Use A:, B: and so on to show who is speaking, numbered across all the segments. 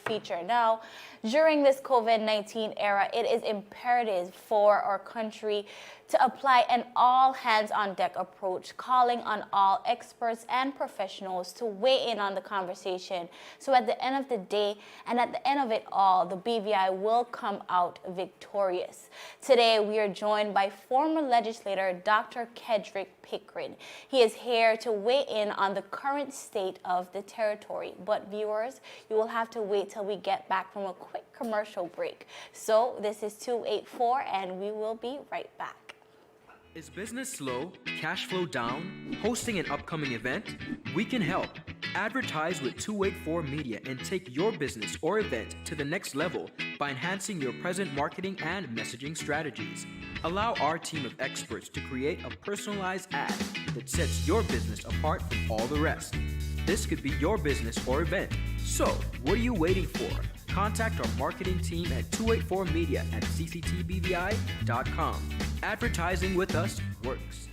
A: feature. Now, during this COVID-19 era, it is imperative for our country to apply an all-hands-on-deck approach, calling on all experts and professionals to weigh in on the conversation. So at the end of the day, and at the end of it all, the BVI will come out victorious. Today, we are joined by former legislator Dr. Kedrick Pickering. He is here to weigh in on the current state of the territory. But viewers, you will have to wait till we get back from a quick commercial break. So this is 284, and we will be right back.
B: Is business slow, cash flow down, hosting an upcoming event? We can help. Advertise with 284 Media and take your business or event to the next level by enhancing your present marketing and messaging strategies. Allow our team of experts to create a personalized ad that sets your business apart from all the rest. This could be your business or event. So, what are you waiting for? Contact our marketing team at 284media@cctbvi.com. Advertising with us works.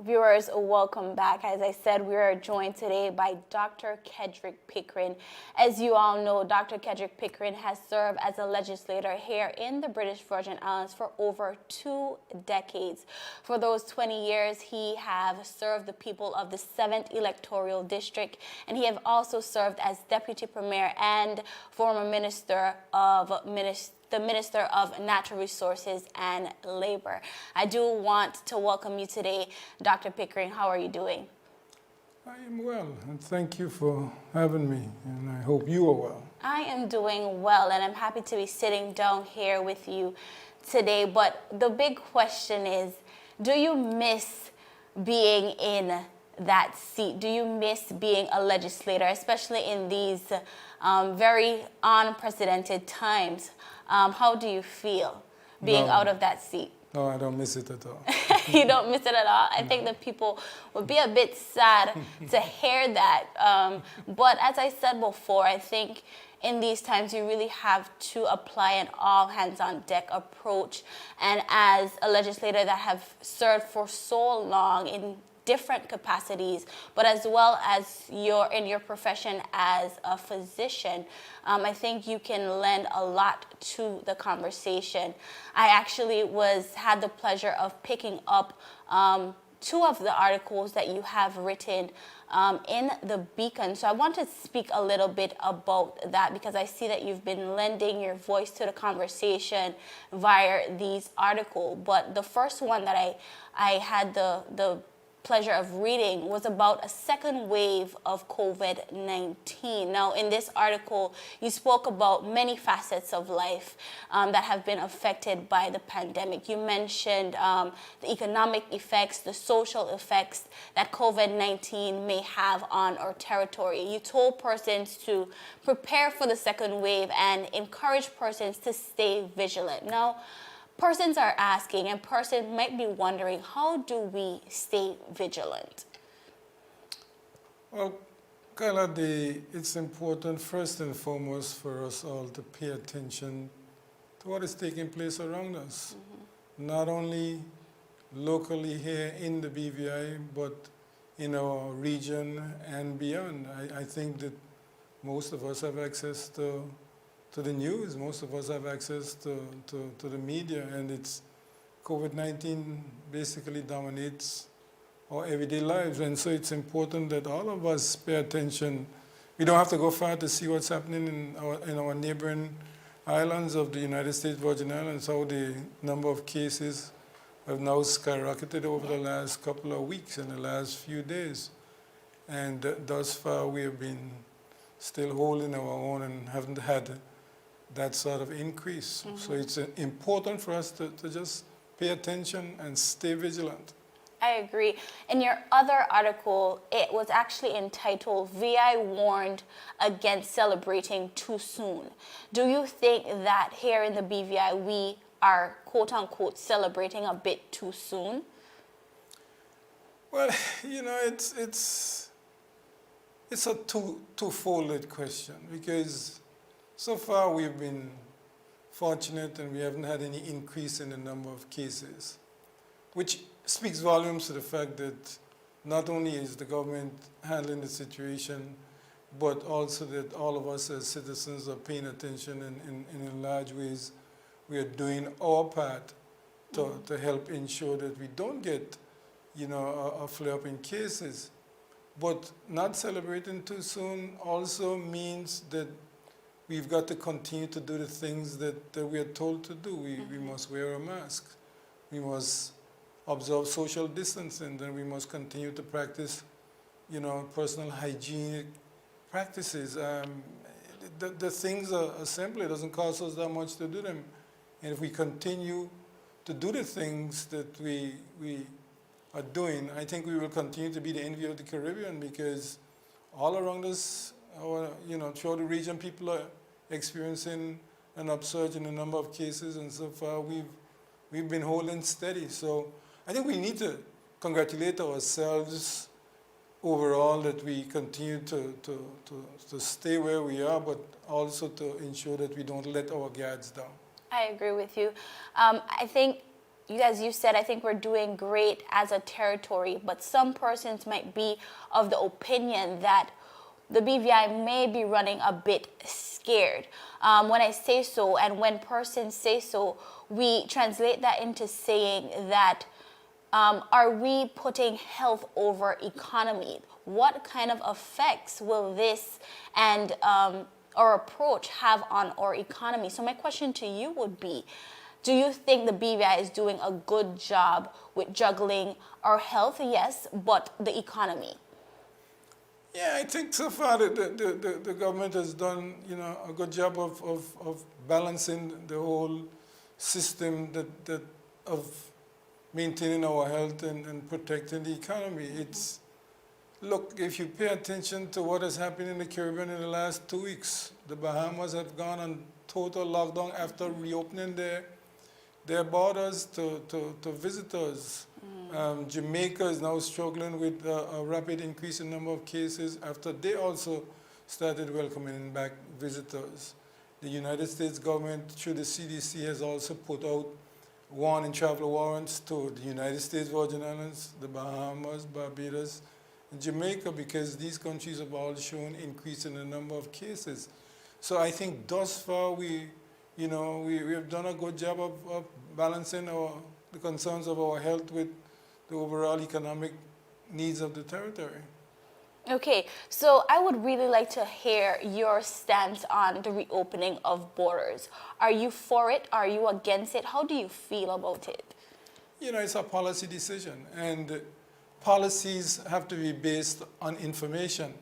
A: Viewers, welcome back. As I said, we are joined today by Dr. Kedrick Pickering. As you all know, Dr. Kedrick Pickering has served as a legislator here in the British Virgin Islands for over 2 decades. For those 20 years, he have served the people of the 7th Electoral District, and he have also served as Deputy Premier and former the Minister of Natural Resources and Labor. I do want to welcome you today, Dr. Pickering. How are you doing?
C: I am well, and thank you for having me, and I hope you are well.
A: I am doing well, and I'm happy to be sitting down here with you today. But the big question is, do you miss being in that seat? Do you miss being a legislator, especially in these very unprecedented times? How do you feel being out of that seat?
C: No, I don't miss it at all.
A: You don't miss it at all? I think that people would be a bit sad to hear that. But as I said before, I think in these times you really have to apply an all-hands-on-deck approach. And as a legislator that have served for so long in different capacities, but as well as in your profession as a physician, I think you can lend a lot to the conversation. I actually had the pleasure of picking up 2 of the articles that you have written in the Beacon. So I want to speak a little bit about that because I see that you've been lending your voice to the conversation via these articles. But the first one that I had the pleasure of reading was about a second wave of COVID-19. Now, in this article, you spoke about many facets of life that have been affected by the pandemic. You mentioned the economic effects, the social effects that COVID-19 may have on our territory. You told persons to prepare for the second wave and encourage persons to stay vigilant. Now, persons are asking, and persons might be wondering, how do we stay vigilant?
C: Well, Kyla, it's important first and foremost for us all to pay attention to what is taking place around us. Not only locally here in the BVI, but in our region and beyond. I think that most of us have access to the news. Most of us have access to the media, and it's COVID-19 basically dominates our everyday lives, and so it's important that all of us pay attention. We don't have to go far to see what's happening in our neighboring islands of the United States Virgin Islands, how the number of cases have now skyrocketed over the last couple of weeks and the last few days. And thus far we have been still holding our own and haven't had that sort of increase. So it's important for us to just pay attention and stay vigilant.
A: I agree. In your other article, it was actually entitled, VI Warned Against Celebrating Too Soon. Do you think that here in the BVI we are, quote unquote, celebrating a bit too soon?
C: Well, you know, it's a two-folded question, because so far we've been fortunate and we haven't had any increase in the number of cases, which speaks volumes to the fact that not only is the government handling the situation but also that all of us as citizens are paying attention and in large ways we are doing our part to help ensure that we don't get, a flare-up in cases. But not celebrating too soon also means that we've got to continue to do the things that we are told to do. We must wear a mask. We must observe social distancing, and we must continue to practice, personal hygienic practices. The things are simple. It doesn't cost us that much to do them. And if we continue to do the things that we are doing, I think we will continue to be the envy of the Caribbean, because all around us, throughout the region, people are experiencing an upsurge in the number of cases, and so far we've been holding steady. So I think we need to congratulate ourselves overall that we continue to stay where we are, but also to ensure that we don't let our guards down.
A: I agree with you. I think, as you said, I think we're doing great as a territory, but some persons might be of the opinion that the BVI may be running a bit scared. When I say so, and when persons say so, we translate that into saying that are we putting health over economy? What kind of effects will this and our approach have on our economy? So my question to you would be, do you think the BVI is doing a good job with juggling our health? Yes, but the economy?
C: Yeah, I think so far the government has done, a good job of balancing the whole system of maintaining our health and protecting the economy. Look, if you pay attention to what has happened in the Caribbean in the last 2 weeks, the Bahamas have gone on total lockdown after reopening their borders to visitors. Jamaica is now struggling with a rapid increase in number of cases after they also started welcoming back visitors. The United States government, through the CDC, has also put out warning travel warrants to the United States Virgin Islands, the Bahamas, Barbados, and Jamaica, because these countries have all shown increase in the number of cases. So I think thus far we have done a good job of balancing the concerns of our health with the overall economic needs of the territory.
A: Okay, so I would really like to hear your stance on the reopening of borders. Are you for it? Are you against it? How do you feel about it?
C: It's a policy decision, and policies have to be based on information.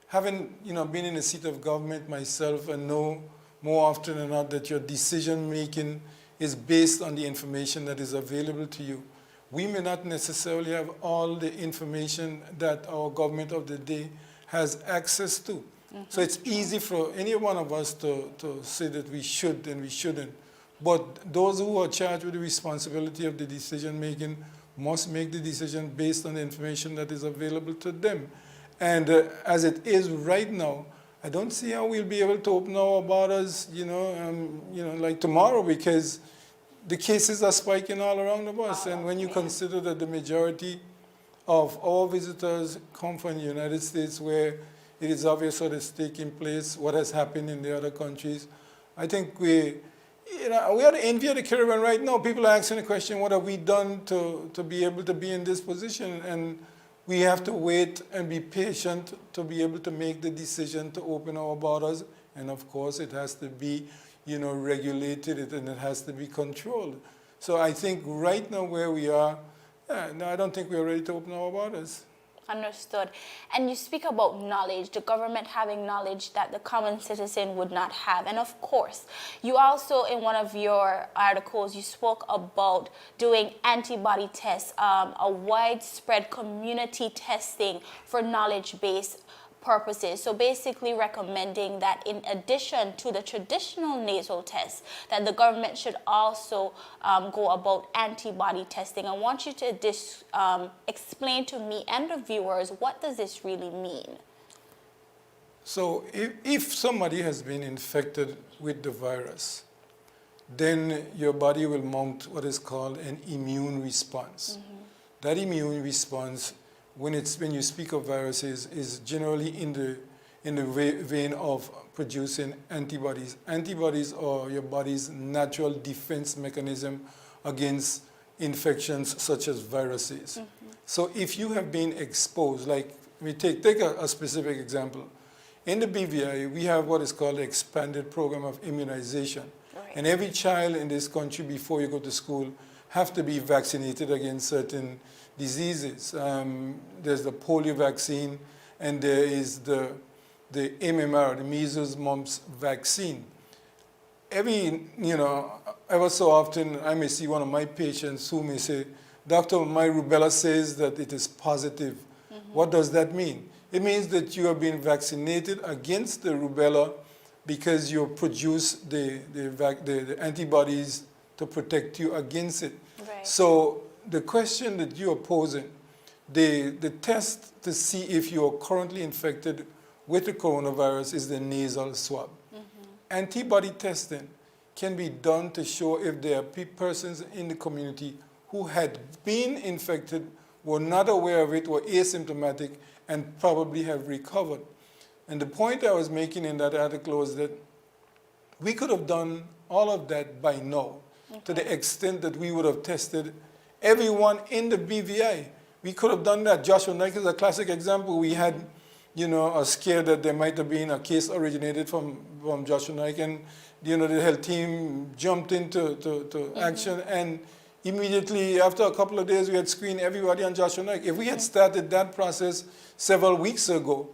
C: Having, been in the seat of government myself, and know more often than not that your decision making is based on the information that is available to you. We may not necessarily have all the information that our government of the day has access to. So it's easy for any one of us to say that we should and we shouldn't. But those who are charged with the responsibility of the decision making must make the decision based on the information that is available to them. And as it is right now, I don't see how we'll be able to open our borders, like tomorrow, because the cases are spiking all around the us. And when you consider that the majority of our visitors come from the United States, where it is obvious what is taking place, what has happened in the other countries, I think we are the envy of the Caribbean right now. People are asking the question, what have we done to be able to be in this position? And we have to wait and be patient to be able to make the decision to open our borders. And of course, it has to be, regulated, and it has to be controlled. So I think right now where we are, I don't think we're ready to open our borders.
A: Understood. And you speak about knowledge, the government having knowledge that the common citizen would not have. And of course, you also, in one of your articles, you spoke about doing antibody tests, a widespread community testing for knowledge-based purposes. So basically recommending that in addition to the traditional nasal tests, that the government should also go about antibody testing. I want you to explain to me and the viewers, what does this really mean?
C: So if somebody has been infected with the virus, then your body will mount what is called an immune response. That immune response, when you speak of viruses, is generally in in the vein of producing antibodies. Antibodies are your body's natural defense mechanism against infections such as viruses. So if you have been exposed, like we take a specific example. In the BVI, we have what is called the expanded program of immunization.
A: Right.
C: And every child in this country, before you go to school, have to be vaccinated against certain diseases. There's the polio vaccine, and there is the MMR, the measles, mumps vaccine. Ever so often, I may see one of my patients who may say, "Doctor, my rubella says that it is positive." What does that mean? It means that you have been vaccinated against the rubella because you produce the antibodies to protect you against it.
A: Right.
C: So the question that you are posing, the test to see if you are currently infected with the coronavirus is the nasal swab. Antibody testing can be done to show if there are persons in the community who had been infected, were not aware of it, were asymptomatic, and probably have recovered. And the point I was making in that article was that we could have done all of that by now, to the extent that we would have tested everyone in the BVI. We could have done that. Joshua Nike is a classic example. We had, a scare that there might have been a case originated from Joshua Nike, and the health team jumped into action, and immediately after a couple of days we had screened everybody on Joshua Nike. If we had started that process several weeks ago,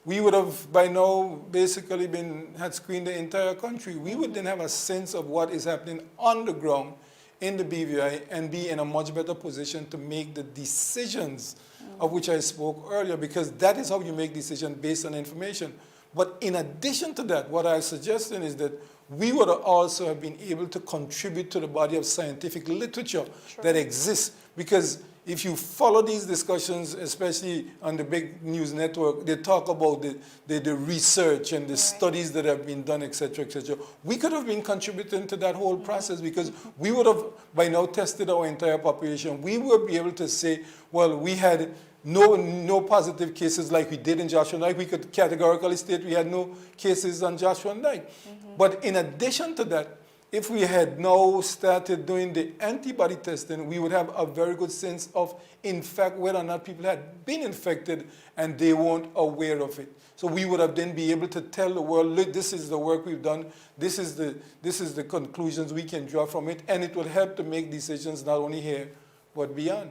C: we would have by now basically had screened the entire country. We would then have a sense of what is happening on the ground in the BVI and be in a much better position to make the decisions of which I spoke earlier, because that is how you make decisions based on information. But in addition to that, what I'm suggesting is that we would also have been able to contribute to the body of scientific literature that exists. Because if you follow these discussions, especially on the big news network, they talk about the research and the studies that have been done, et cetera, et cetera. We could have been contributing to that whole process, because we would have by now tested our entire population. We would be able to say, well, we had no positive cases like we did in Joshua Nike. We could categorically state we had no cases on Joshua Nike. But in addition to that, if we had now started doing the antibody testing, we would have a very good sense of, in fact, whether or not people had been infected and they weren't aware of it. So we would have then be able to tell the world, look, this is the work we've done, this is the conclusions we can draw from it, and it will help to make decisions not only here, but beyond.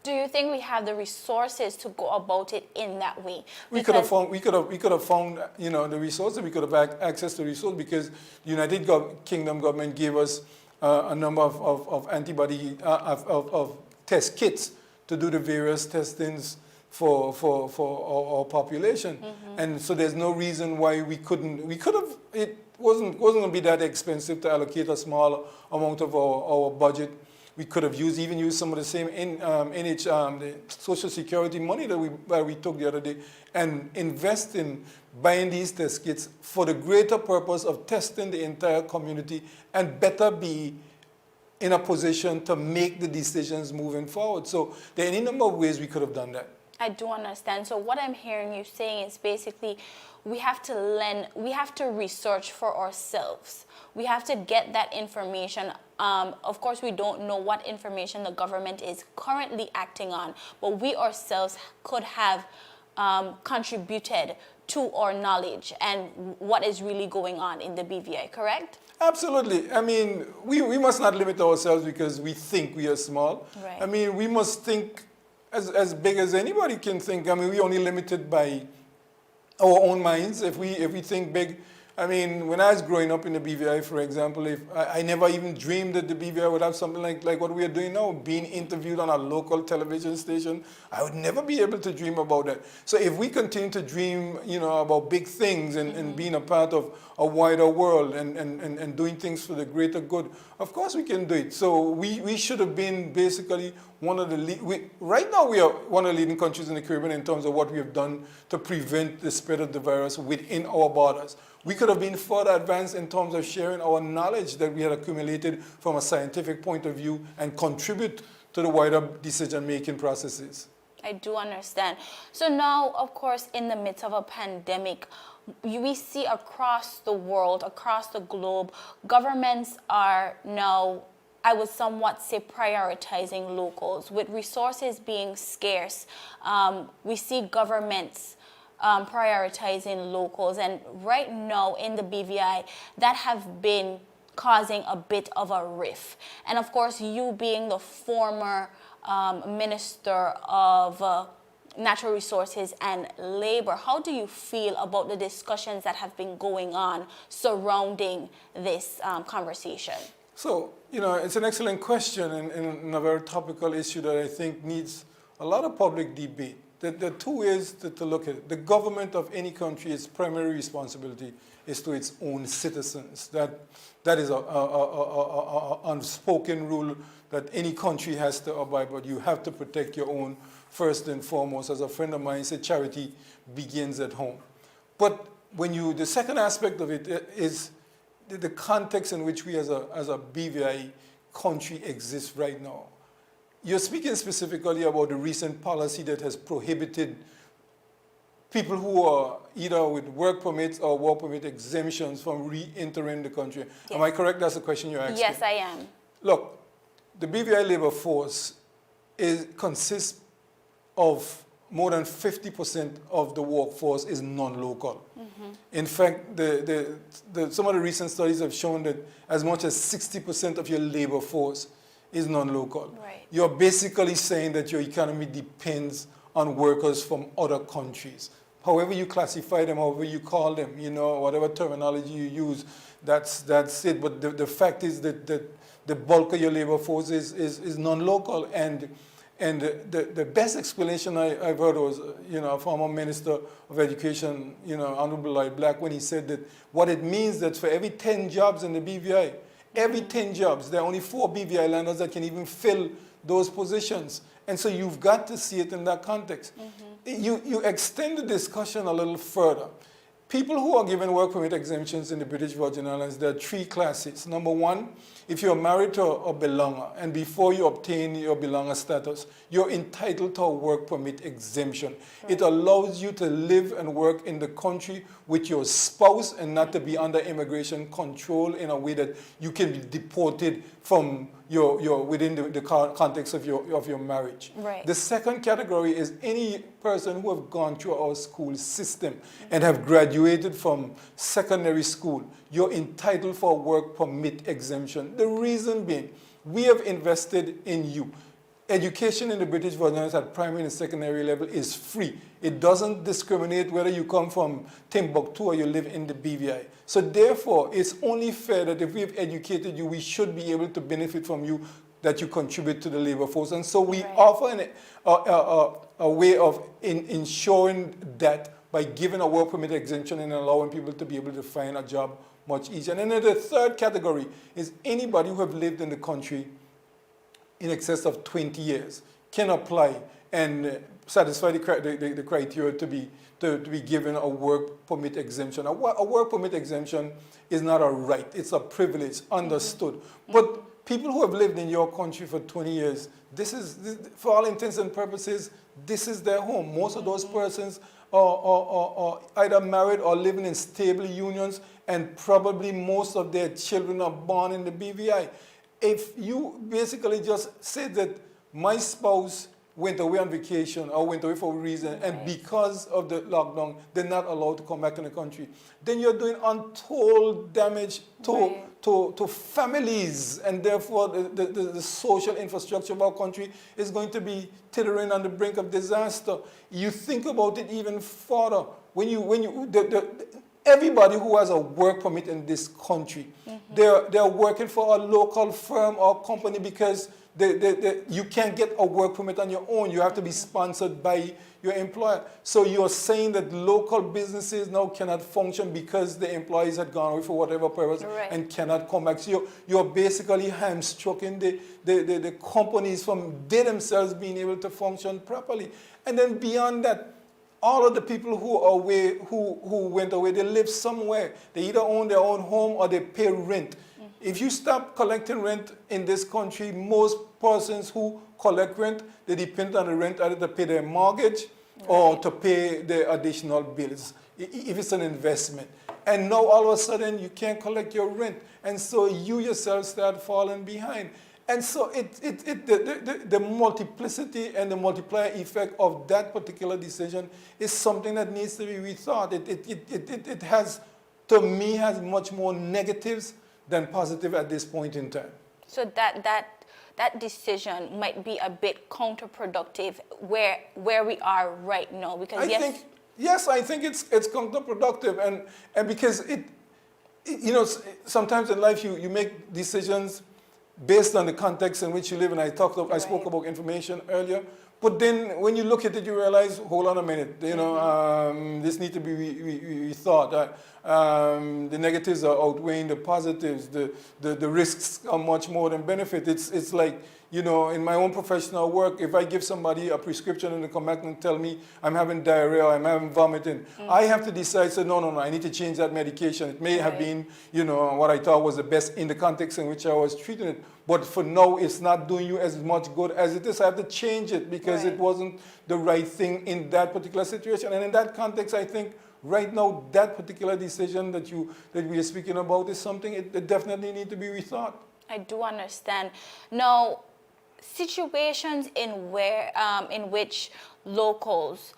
A: Do you think we have the resources to go about it in that way?
C: We could have found the resources. We could have access to resources, because the United Kingdom government gave us a number of antibody of test kits to do the various testings for our population. And so there's no reason why we couldn't. We could have. It wasn't going to be that expensive to allocate a small amount of our budget. We could have used some of the same the Social Security money that we took the other day, and invest in buying these test kits for the greater purpose of testing the entire community and better be in a position to make the decisions moving forward. So there are any number of ways we could have done that.
A: I do understand. So what I'm hearing you saying is basically we have to research for ourselves. We have to get that information. Of course, we don't know what information the government is currently acting on, but we ourselves could have contributed to our knowledge and what is really going on in the BVI, correct?
C: Absolutely. I mean, we must not limit ourselves because we think we are small.
A: Right.
C: I mean, we must think as big as anybody can think. I mean, we're only limited by our own minds. If we think big, I mean, when I was growing up in the BVI, for example, if I never even dreamed that the BVI would have something like what we are doing now, being interviewed on a local television station. I would never be able to dream about that. So if we continue to dream, about big things and being a part of a wider world and doing things for the greater good, of course we can do it. So we should have been basically one of the right now we are one of the leading countries in the Caribbean in terms of what we have done to prevent the spread of the virus within our borders. We could have been further advanced in terms of sharing our knowledge that we had accumulated from a scientific point of view and contribute to the wider decision-making processes.
A: I do understand. So now, of course, in the midst of a pandemic, we see across the world, across the globe, governments are now, I would somewhat say, prioritizing locals. With resources being scarce, we see governments prioritizing locals. And right now in the BVI, that have been causing a bit of a rift. And of course, you being the former Minister of Natural Resources and Labor, how do you feel about the discussions that have been going on surrounding this conversation?
C: So, it's an excellent question and a very topical issue that I think needs a lot of public debate. There are two ways to look at it. The government of any country, its primary responsibility is to its own citizens. That is a unspoken rule that any country has to abide by. You have to protect your own first and foremost. As a friend of mine said, charity begins at home. But the second aspect of it is the context in which we as a BVI country exist right now. You're speaking specifically about the recent policy that has prohibited people who are either with work permits or work permit exemptions from re-entering the country. Yes. Am I correct? That's the question you're asking?
A: Yes, I am.
C: Look, the BVI labor force consists of more than 50% of the workforce is non-local. Mm-hmm. In fact, some of the recent studies have shown that as much as 60% of your labor force is non-local.
A: Right.
C: You're basically saying that your economy depends on workers from other countries. However you classify them, however you call them, whatever terminology you use, that's it. But the fact is that the bulk of your labor force is non-local. And the best explanation I've heard was, a former Minister of Education, Honorable Lloyd Black, when he said that what it means that for every 10 jobs in the BVI, every 10 jobs, there are only 4 BVI landers that can even fill those positions. And so you've got to see it in that context. Mm-hmm. You extend the discussion a little further. People who are given work permit exemptions in the British Virgin Islands, there are 3 classes. Number 1, if you're married to a belonger, and before you obtain your belonger status, you're entitled to a work permit exemption. Right. It allows you to live and work in the country with your spouse and not to be under immigration control in a way that you can be deported from within the context of your marriage.
A: Right.
C: The second category is any person who have gone through our school system and have graduated from secondary school. You're entitled for a work permit exemption. The reason being, we have invested in you. Education in the British Virgin Islands at primary and secondary level is free. It doesn't discriminate whether you come from Timbuktu or you live in the BVI. So therefore, it's only fair that if we've educated you, we should be able to benefit from you, that you contribute to the labor force. And so we offer a way of ensuring that by giving a work permit exemption and allowing people to be able to find a job much easier. And then the third category is anybody who have lived in the country in excess of 20 years can apply and satisfy the criteria to be given a work permit exemption. A work permit exemption is not a right, it's a privilege, understood. Mm-hmm. But people who have lived in your country for 20 years, for all intents and purposes, this is their home. Most of those persons are either married or living in stable unions, and probably most of their children are born in the BVI. If you basically just say that my spouse went away on vacation or went away for a reason, and because of the lockdown, they're not allowed to come back in the country, then you're doing untold damage to families, and therefore the social infrastructure of our country is going to be teetering on the brink of disaster. You think about it even further. Everybody who has a work permit in this country, mm-hmm. they're working for a local firm or company because you can't get a work permit on your own. You have to be sponsored by your employer. So you're saying that local businesses now cannot function because the employees had gone away for whatever purpose and cannot come back. So you're basically hamstringing the companies from they themselves being able to function properly. And then beyond that, all of the people who went away, they live somewhere. They either own their own home or they pay rent. Mm-hmm. If you stop collecting rent in this country, most persons who collect rent, they depend on the rent either to pay their mortgage or to pay their additional bills. if it's an investment. And now all of a sudden you can't collect your rent. And so you yourself start falling behind. And so the multiplicity and the multiplier effect of that particular decision is something that needs to be rethought. It has, to me, has much more negatives than positive at this point in time.
A: So that decision might be a bit counterproductive where we are right now, because
C: I think it's counterproductive, and because sometimes in life you make decisions based on the context in which you live, and I spoke about information earlier. But then when you look at it, you realize, hold on a minute, this needs to be rethought. The negatives are outweighing the positives. The risks are much more than benefit. It's like, in my own professional work, if I give somebody a prescription and they come back and tell me I'm having diarrhea, I'm having vomiting, I have to decide, no, I need to change that medication. It may have been, what I thought was the best in the context in which I was treating it. But for now, it's not doing you as much good as it is. I have to change it because it wasn't the right thing in that particular situation. And in that context, I think right now, that particular decision that we are speaking about is something that definitely needs to be rethought.
A: I do understand. Now, situations in which locals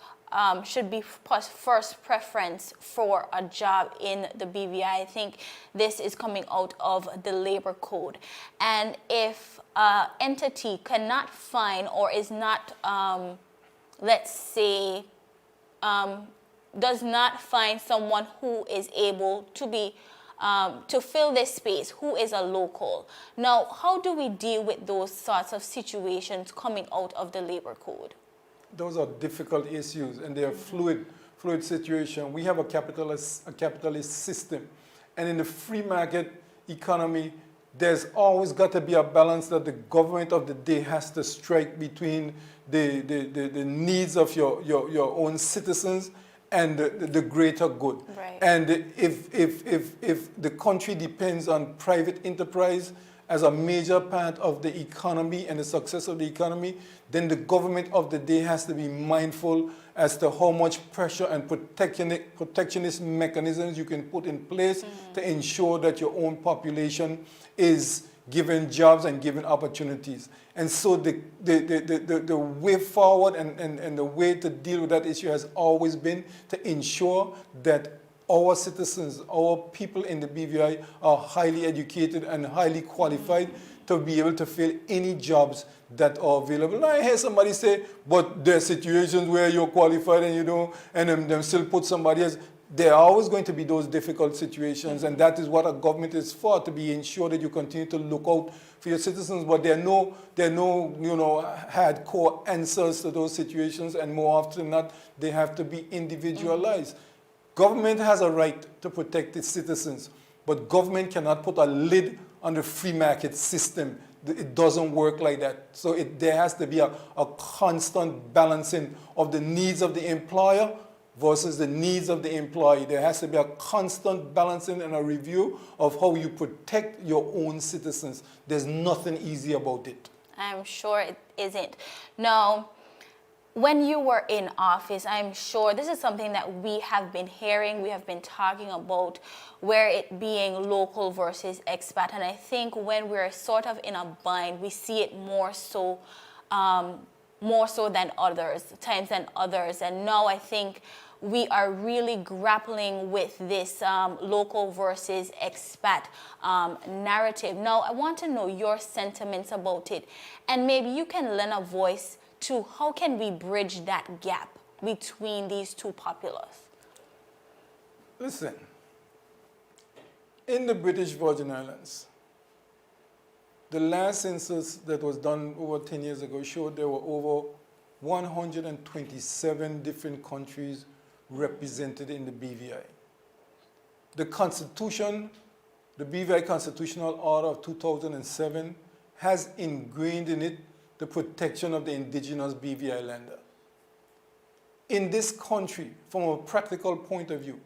A: should be first preference for a job in the BVI. I think this is coming out of the labor code. And if an entity cannot find or is not, does not find someone who is able to be to fill this space, who is a local. Now, how do we deal with those sorts of situations coming out of the labor code?
C: Those are difficult issues, and they are fluid situation. We have a capitalist system, and in the free market economy, there's always got to be a balance that the government of the day has to strike between the needs of your own citizens and the greater good.
A: Right.
C: And if the country depends on private enterprise as a major part of the economy and the success of the economy, then the government of the day has to be mindful as to how much pressure and protectionist mechanisms you can put in place to ensure that your own population is given jobs and given opportunities. And so the way forward and the way to deal with that issue has always been to ensure that our citizens, our people in the BVI are highly educated and highly qualified to be able to fill any jobs that are available. Now I hear somebody say, but there are situations where you're qualified and you don't, and then still put somebody else. There are always going to be those difficult situations, and that is what a government is for, to be ensured that you continue to look out for your citizens. But there are no hardcore answers to those situations, and more often than not, they have to be individualized. Government has a right to protect its citizens, but government cannot put a lid on the free market system. It doesn't work like that. So there has to be a constant balancing of the needs of the employer versus the needs of the employee. There has to be a constant balancing and a review of how you protect your own citizens. There's nothing easy about it.
A: I'm sure it isn't. Now, when you were in office, I'm sure this is something that we have been hearing, we have been talking about, where it being local versus expat. And I think when we're sort of in a bind, we see it more so than times than others. And now I think we are really grappling with this local versus expat narrative. Now, I want to know your sentiments about it. And maybe you can lend a voice to how can we bridge that gap between these two populace?
C: Listen, in the British Virgin Islands, the last census that was done over 10 years ago showed there were over 127 different countries represented in the BVI. The Constitution, the BVI Constitutional Order of 2007, has ingrained in it the protection of the indigenous BVI lander. In this country, from a practical point of view,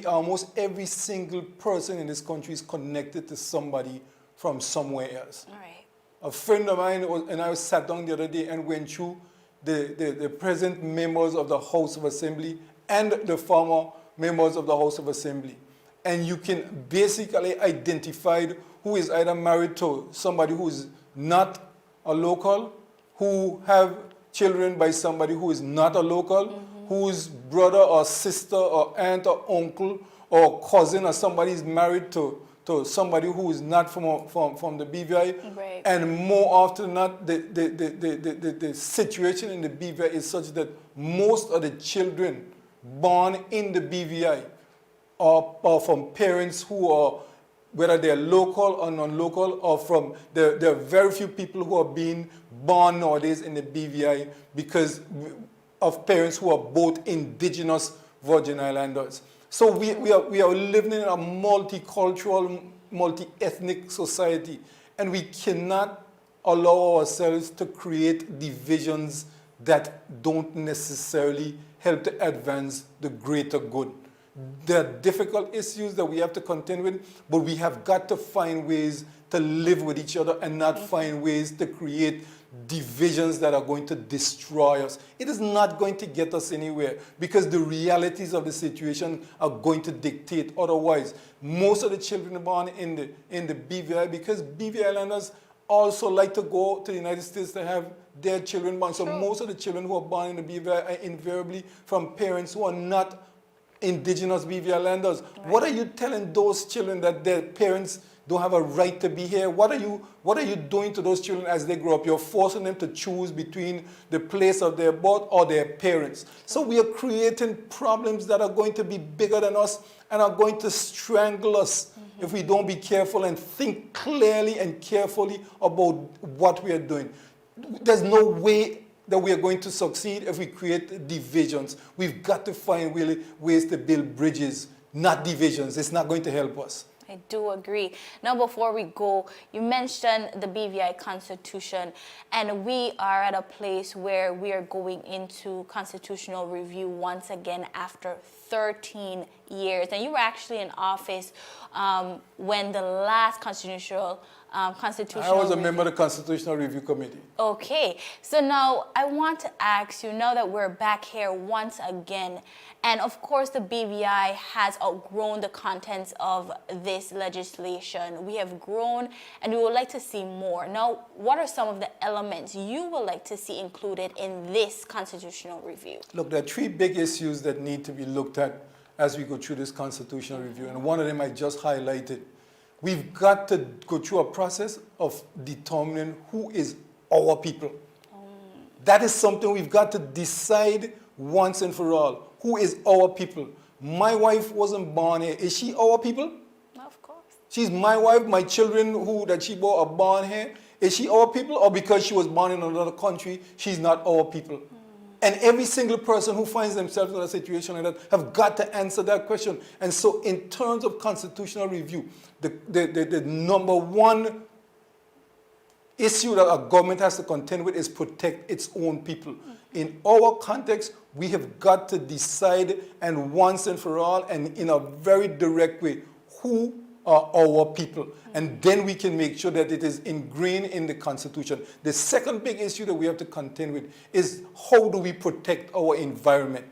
C: almost every single person in this country is connected to somebody from somewhere else.
A: All right.
C: A friend of mine and I sat down the other day and went through the present members of the House of Assembly and the former members of the House of Assembly. And you can basically identify who is either married to somebody who is not a local, who have children by somebody who is not a local, whose brother or sister or aunt or uncle or cousin or somebody is married to somebody who is not from the BVI.
A: Right.
C: And more often than not, the situation in the BVI is such that most of the children born in the BVI are from parents who are, whether they're local or non-local, or from, there are very few people who are being born nowadays in the BVI because of parents who are both indigenous Virgin Islanders. So we are living in a multicultural, multi-ethnic society, and we cannot allow ourselves to create divisions that don't necessarily help to advance the greater good. There are difficult issues that we have to contend with, but we have got to find ways to live with each other and not find ways to create divisions that are going to destroy us. It is not going to get us anywhere because the realities of the situation are going to dictate otherwise. Most of the children born in the BVI, because BVI Islanders also like to go to the United States to have their children born. So most of the children who are born in the BVI are invariably from parents who are not indigenous BVI Islanders. Right. What are you telling those children that their parents don't have a right to be here? What are you doing to those children as they grow up? You're forcing them to choose between the place of their birth or their parents. So we are creating problems that are going to be bigger than us and are going to strangle us if we don't be careful and think clearly and carefully about what we are doing. There's no way that we are going to succeed if we create divisions. We've got to find really ways to build bridges, not divisions. It's not going to help us.
A: I do agree. Now, before we go, you mentioned the BVI Constitution, and we are at a place where we are going into constitutional review once again after 13 years. And you were actually in office when the last constitutional
C: I was a member of the Constitutional Review Committee.
A: Okay, so now I want to ask you, now that we're back here once again, and of course the BVI has outgrown the contents of this legislation. We have grown and we would like to see more. Now, what are some of the elements you would like to see included in this constitutional review?
C: Look, there are three big issues that need to be looked at as we go through this constitutional review, and one of them I just highlighted. We've got to go through a process of determining who is our people. That is something we've got to decide once and for all. Who is our people? My wife wasn't born here. Is she our people?
A: Of course.
C: She's my wife. My children that she bore are born here. Is she our people? Or because she was born in another country, she's not our people? And every single person who finds themselves in a situation like that have got to answer that question. And so in terms of constitutional review, the number one issue that a government has to contend with is protect its own people. In our context, we have got to decide, and once and for all, and in a very direct way, who are our people. And then we can make sure that it is ingrained in the Constitution. The second big issue that we have to contend with is how do we protect our environment?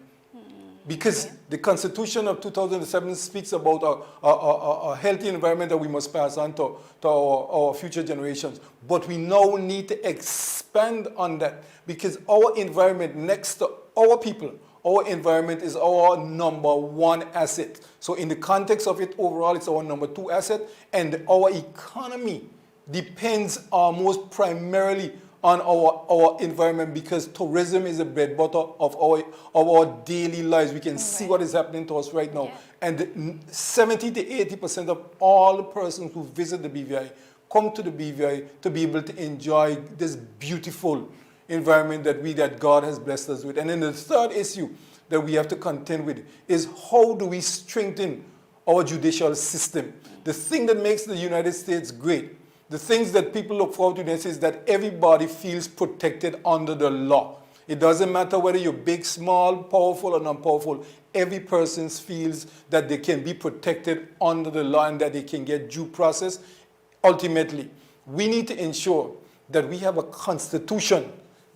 C: Because the Constitution of 2007 speaks about a healthy environment that we must pass on to our future generations. But we now need to expand on that, because our environment, next to our people, our environment is our number one asset. So in the context of it overall, it's our number two asset. And our economy depends almost primarily on our environment, because tourism is the bread and butter of our daily lives. We can see what is happening to us right now. Yeah. And 70 to 80% of all the persons who visit the BVI come to the BVI to be able to enjoy this beautiful environment that God has blessed us with. And then the third issue that we have to contend with is how do we strengthen our judicial system? The thing that makes the United States great, the things that people look forward to this, is that everybody feels protected under the law. It doesn't matter whether you're big, small, powerful, or non-powerful. Every person feels that they can be protected under the law and that they can get due process. Ultimately, we need to ensure that we have a constitution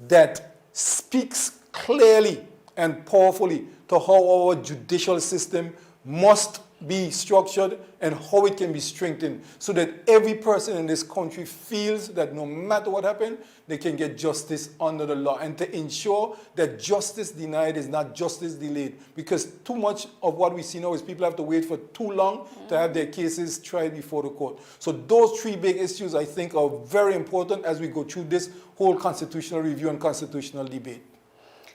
C: that speaks clearly and powerfully to how our judicial system must be structured and how it can be strengthened so that every person in this country feels that no matter what happened, they can get justice under the law, and to ensure that justice denied is not justice delayed, because too much of what we see now is people have to wait for too long to have their cases tried before the court. So those three big issues I think are very important as we go through this whole constitutional review and constitutional debate.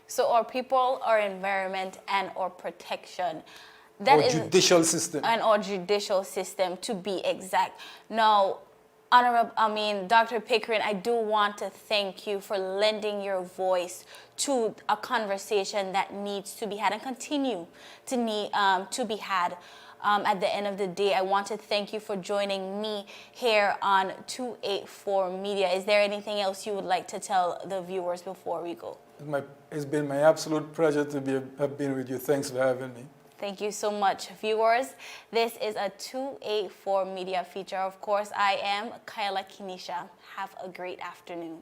A: So our people, our environment, and our protection.
C: Our judicial system.
A: And our judicial system, to be exact. Now, Dr. Pickering, I do want to thank you for lending your voice to a conversation that needs to be had and continue to be had. At the end of the day, I want to thank you for joining me here on 284 Media. Is there anything else you would like to tell the viewers before we go?
C: It's been my absolute pleasure to have been with you. Thanks for having me.
A: Thank you so much, viewers. This is a 284 Media feature. Of course, I am Kyla Kinisha. Have a great afternoon.